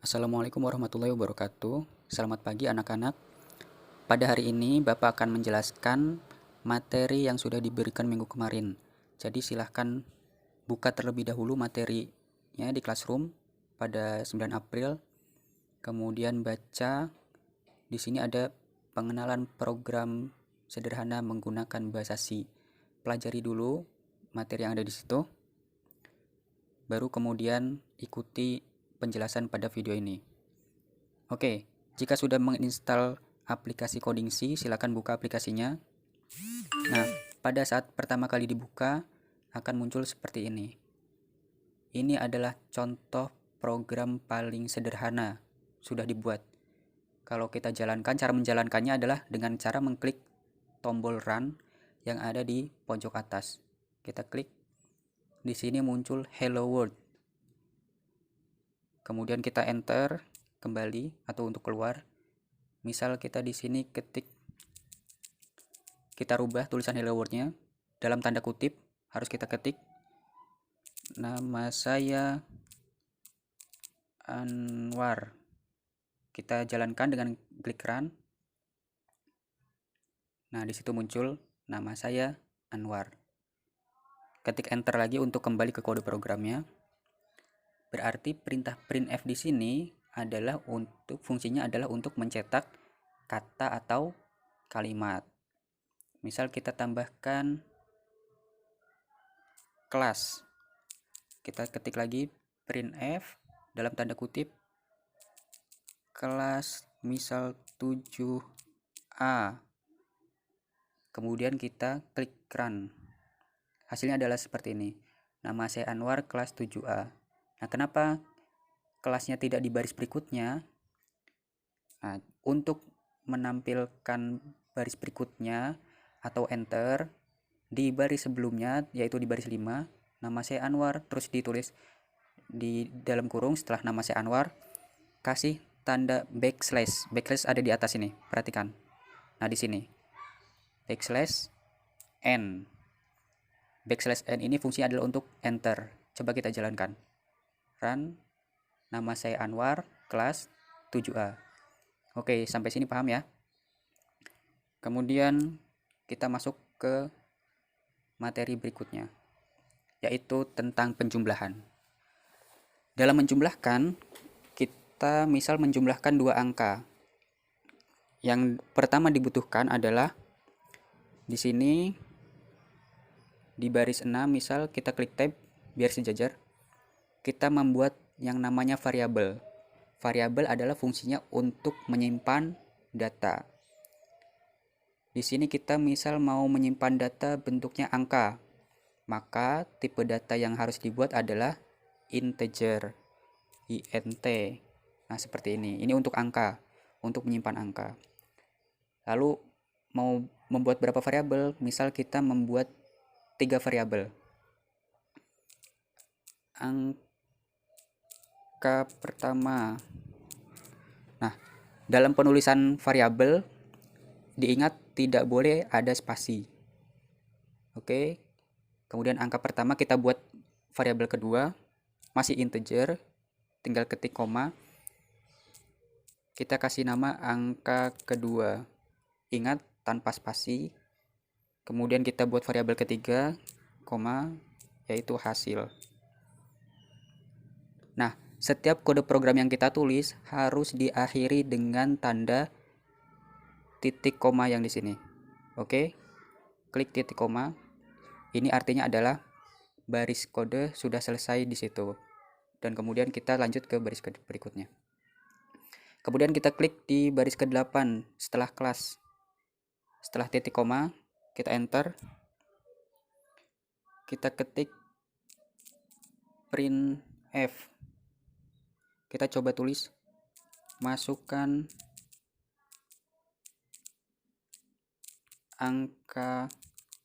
Assalamualaikum warahmatullahi wabarakatuh. Selamat pagi anak-anak. Pada hari ini Bapak akan menjelaskan materi yang sudah diberikan minggu kemarin. Jadi silahkan buka terlebih dahulu materinya di Classroom pada 9 April. Kemudian baca. Di sini ada pengenalan program sederhana menggunakan bahasa C. Pelajari dulu materi yang ada di situ. Baru kemudian ikuti penjelasan pada video ini. Oke, jika sudah menginstal aplikasi Coding C, silakan buka aplikasinya. Nah, pada saat pertama kali dibuka, akan muncul seperti ini. Ini adalah contoh program paling sederhana sudah dibuat. Kalau kita jalankan, cara menjalankannya adalah dengan cara mengklik tombol Run yang ada di pojok atas. Kita klik, di sini muncul Hello World. Kemudian kita enter kembali atau untuk keluar. Misal kita di sini kita rubah tulisan hello world-nya dalam tanda kutip, harus kita ketik nama saya Anwar. Kita jalankan dengan klik run. Nah, di situ muncul nama saya Anwar. Ketik enter lagi untuk kembali ke kode programnya. Berarti perintah printf di sini adalah fungsinya adalah untuk mencetak kata atau kalimat. Misal kita tambahkan kelas. Kita ketik lagi printf dalam tanda kutip kelas misal 7A. Kemudian kita klik run. Hasilnya adalah seperti ini. Nama saya Anwar, kelas 7A. Nah, kenapa kelasnya tidak di baris berikutnya? Nah, untuk menampilkan baris berikutnya atau enter di baris sebelumnya, yaitu di baris 5, nama saya Anwar, terus ditulis di dalam kurung setelah nama saya Anwar, kasih tanda backslash. Backslash ada di atas ini, perhatikan. Nah, di sini backslash n. Backslash n ini fungsinya adalah untuk enter. Coba kita jalankan. Run. Nama saya Anwar, kelas 7A. Oke, sampai sini paham ya? Kemudian kita masuk ke materi berikutnya, yaitu tentang penjumlahan. Dalam menjumlahkan, kita misal menjumlahkan dua angka. Yang pertama dibutuhkan adalah di sini di baris 6, misal kita klik tab biar sejajar. Kita membuat yang namanya variabel. Variabel adalah fungsinya untuk menyimpan data. Di sini kita misal mau menyimpan data bentuknya angka. Maka tipe data yang harus dibuat adalah integer, int. Nah, seperti ini. Ini untuk angka, untuk menyimpan angka. Lalu mau membuat berapa variabel? Misal kita membuat 3 variabel. Angka pertama. Nah, dalam penulisan variabel diingat tidak boleh ada spasi. Oke. Kemudian angka pertama kita buat variabel kedua, masih integer, tinggal ketik koma. Kita kasih nama angka kedua. Ingat tanpa spasi. Kemudian kita buat variabel ketiga, koma, yaitu hasil. Nah, setiap kode program yang kita tulis harus diakhiri dengan tanda titik koma yang di sini. Oke. Klik titik koma. Ini artinya adalah baris kode sudah selesai di situ. Dan kemudian kita lanjut ke baris berikutnya. Kemudian kita klik di baris ke-8 setelah kelas. Setelah titik koma, kita enter. Kita ketik printf. Kita coba tulis masukkan angka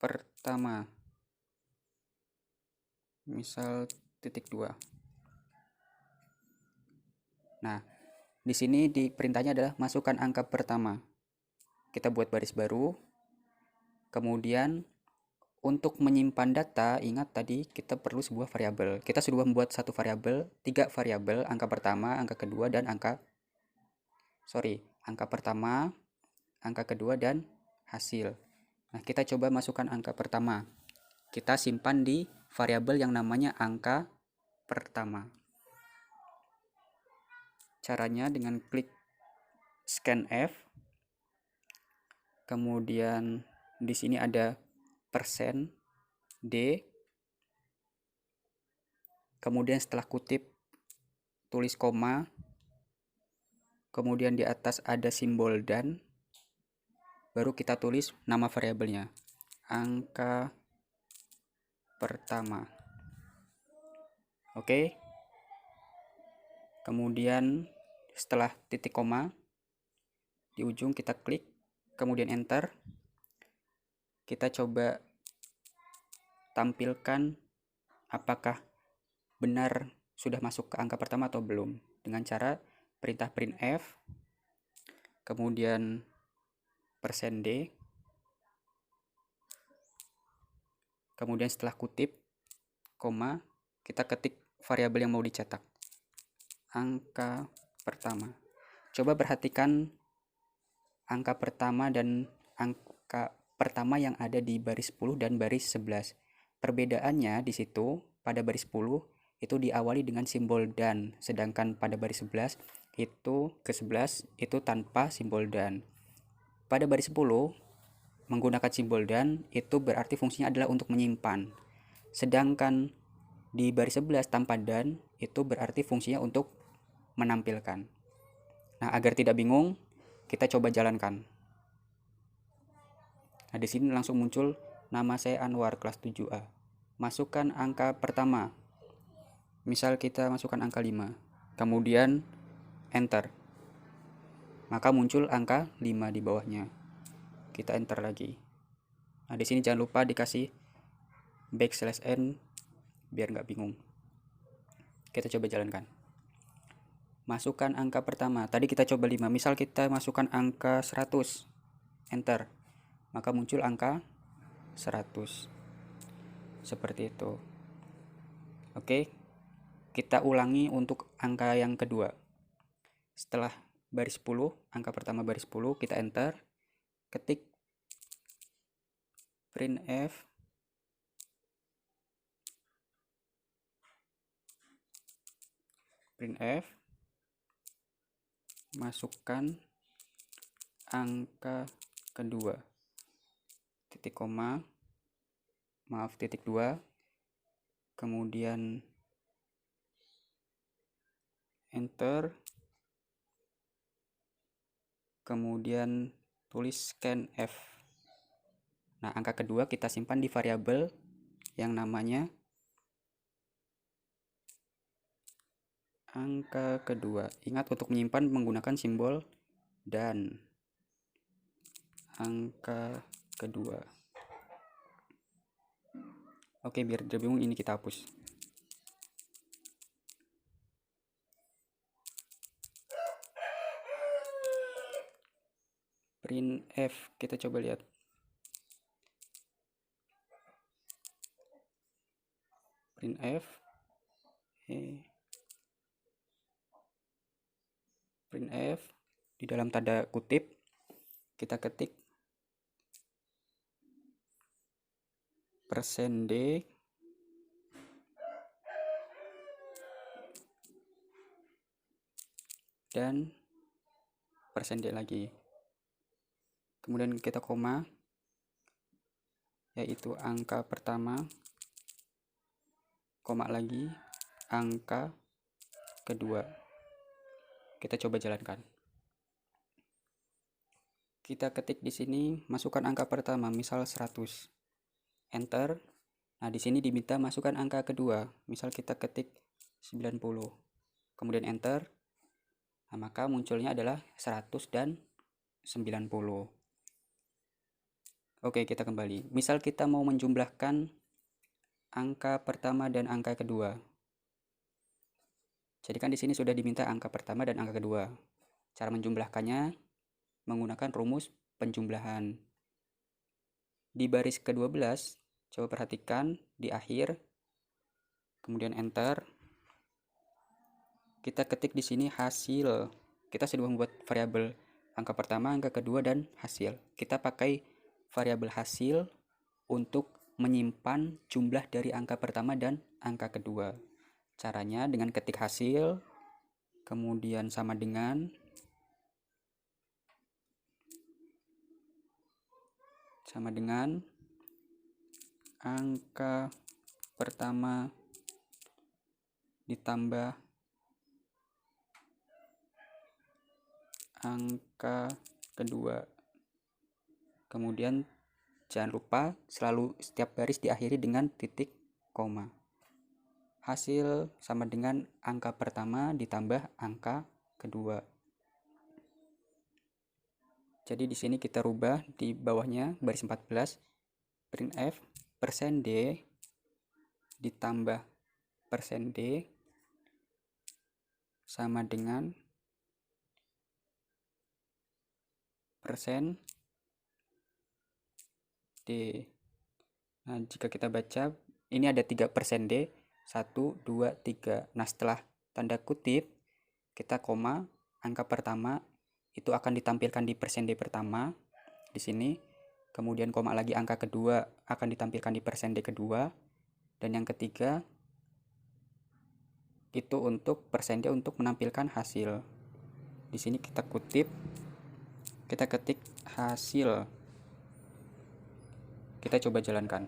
pertama. Misal titik 2. Nah, di sini di perintahnya adalah masukkan angka pertama. Kita buat baris baru. Kemudian Untuk menyimpan data, ingat tadi kita perlu sebuah variabel. Kita sudah membuat satu variabel, 3 variabel, angka pertama, angka kedua, dan angka pertama, angka kedua, dan hasil. Nah, kita coba masukkan angka pertama. Kita simpan di variabel yang namanya angka pertama. Caranya dengan klik scanf. Kemudian di sini ada persen %D. Kemudian setelah kutip tulis koma. Kemudian di atas ada simbol dan. Baru kita tulis nama variabelnya. Angka pertama. Oke. Kemudian setelah titik koma di ujung kita klik, kemudian enter. Kita coba tampilkan apakah benar sudah masuk ke angka pertama atau belum dengan cara perintah printf, kemudian %D, kemudian setelah kutip koma kita ketik variabel yang mau dicetak, angka pertama. Coba perhatikan angka pertama dan angka pertama yang ada di baris 10 dan baris 11. Perbedaannya di situ pada baris 10 itu diawali dengan simbol dan, sedangkan pada baris 11 itu ke 11 itu tanpa simbol dan. Pada baris 10 menggunakan simbol dan itu berarti fungsinya adalah untuk menyimpan. Sedangkan di baris 11 tanpa dan itu berarti fungsinya untuk menampilkan. Nah, agar tidak bingung, kita coba jalankan. Nah, di sini langsung muncul nama saya Anwar kelas 7A. Masukkan angka pertama. Misal kita masukkan angka 5. Kemudian enter. Maka muncul angka 5 di bawahnya. Kita enter lagi. Nah, di sini jangan lupa dikasih \n biar nggak bingung. Kita coba jalankan. Masukkan angka pertama. Tadi kita coba 5. Misal kita masukkan angka 100. Enter. Maka muncul angka 100. Seperti itu. Oke. Kita ulangi untuk angka yang kedua. Setelah baris 10, angka pertama baris 10, kita enter. Ketik printf masukkan angka kedua, titik 2, kemudian enter, kemudian tulis scanf. Nah, angka kedua kita simpan di variabel yang namanya angka kedua. Ingat untuk menyimpan menggunakan simbol dan. Angka kedua. Oke, biar tidak bingung ini kita hapus. Printf, kita coba lihat. Printf di dalam tanda kutip kita ketik %D dan %D lagi, kemudian kita koma, yaitu angka pertama, koma lagi angka kedua. Kita coba jalankan. Kita ketik di sini, masukkan angka pertama, misal 100. Enter. Nah, di sini diminta masukkan angka kedua, misal kita ketik 90. Kemudian enter. Nah, maka munculnya adalah 100 dan 90. Oke, kita kembali. Misal kita mau menjumlahkan angka pertama dan angka kedua. Jadi kan di sini sudah diminta angka pertama dan angka kedua. Cara menjumlahkannya menggunakan rumus penjumlahan. Di baris ke-12 Coba perhatikan di akhir, kemudian enter. Kita ketik di sini hasil. Kita sudah membuat variabel angka pertama, angka kedua, dan hasil. Kita pakai variabel hasil untuk menyimpan jumlah dari angka pertama dan angka kedua. Caranya dengan ketik hasil, kemudian sama dengan angka pertama ditambah angka kedua. Kemudian jangan lupa selalu setiap baris diakhiri dengan titik koma. Hasil sama dengan angka pertama ditambah angka kedua. Jadi di sini kita rubah di bawahnya baris 14, printf %d ditambah %d sama dengan %d. Nah, jika kita baca, ini ada 3 %d, 1, 2, 3. Nah, setelah tanda kutip, kita koma, angka pertama itu akan ditampilkan di %d pertama, di sini. Kemudian koma lagi angka kedua akan ditampilkan di %d kedua. Dan yang ketiga, itu untuk %d untuk menampilkan hasil. Di sini kita kutip, kita ketik hasil. Kita coba jalankan.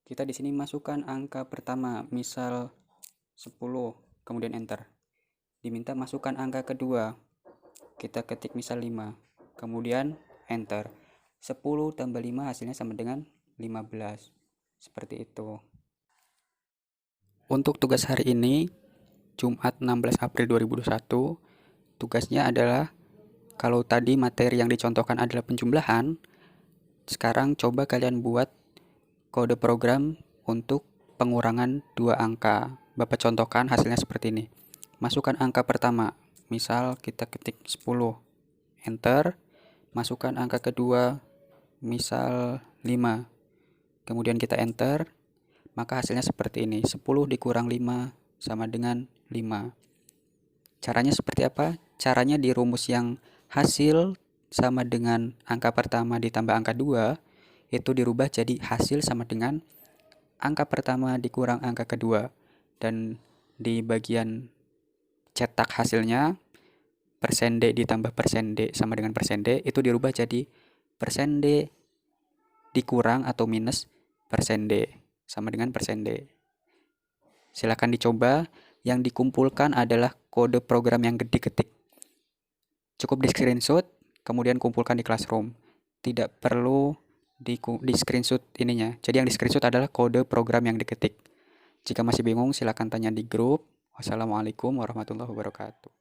Kita di sini masukkan angka pertama, misal 10, kemudian enter. Diminta masukkan angka kedua. Kita ketik misal 5, kemudian enter. 10 tambah 5 hasilnya sama dengan 15. Seperti itu. Untuk tugas hari ini, Jumat 16 April 2021, tugasnya adalah, kalau tadi materi yang dicontohkan adalah penjumlahan, sekarang coba kalian buat kode program untuk pengurangan 2 angka. Bapak contohkan hasilnya seperti ini. Masukkan angka pertama, misal kita ketik 10, enter. Masukkan angka kedua, misal 5, kemudian kita enter, maka hasilnya seperti ini. 10 dikurang 5 sama dengan 5. Caranya seperti apa? Caranya di rumus yang hasil sama dengan angka pertama ditambah angka 2, itu dirubah jadi hasil sama dengan angka pertama dikurang angka kedua. Dan di bagian cetak hasilnya, %d ditambah %d sama dengan %d, itu dirubah jadi %d dikurang atau minus %d sama dengan %d. Silakan dicoba. Yang dikumpulkan adalah kode program yang diketik. Cukup di screenshot, kemudian kumpulkan di Classroom. Tidak perlu di screenshot ininya. Jadi yang di screenshot adalah kode program yang diketik. Jika masih bingung, silakan tanya di grup. Wassalamualaikum warahmatullahi wabarakatuh.